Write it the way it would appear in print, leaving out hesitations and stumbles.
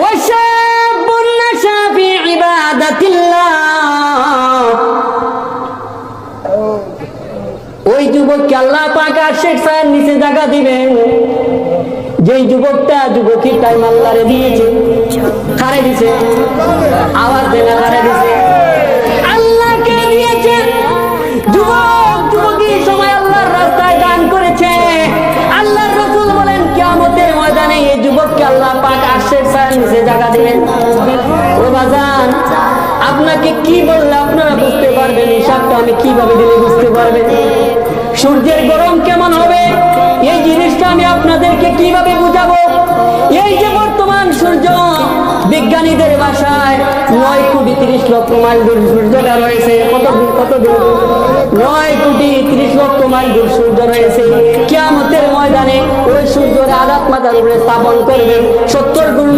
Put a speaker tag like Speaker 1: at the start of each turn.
Speaker 1: ওয়াশাবুন নাশা ফি ইবাদাতিল্লাহ, ওই যুবককে আল্লাহ পাক আরশের ছায়ার নিচে জায়গা দিবেন যেই যুবকটা যুবকের টাইম আল্লাহরে দিয়েছে, কারে দিছে? আওয়াজ দেনা কারে দিছে? আল্লাহকে দিয়েছে। যুবক যুবকী সময় আল্লাহর রাস্তায় দান করেছে। আল্লাহর রাসূল বলেন কিয়ামতের ময়দানে এই যুবককে আল্লাহ পাক আরশের ছায়ার নিচে জায়গা দিবেন। ও বাজান, আপনাকে কি বললে আপনারা বুঝতে পারবেন? হিসাবটা আমি কিভাবে দিলে বুঝতে পারবেন? সূর্যের গরম কেমন হবে এই জিনিসটা আমি আপনাদেরকে কিভাবে বুঝাবো? এই যে বর্তমান সূর্য, বিজ্ঞানীদের ভাষায় 9 কোটি 30 লক্ষ মাইল দূর সূর্যটা রয়েছে। কত দূর? 9 কোটি 30 লক্ষ মাইল দূর সূর্য রয়েছে। কিয়ামতের ময়দানে ওই সূর্যের আঘাত মাথার উপরে স্থাপন করবেন 70 গুণ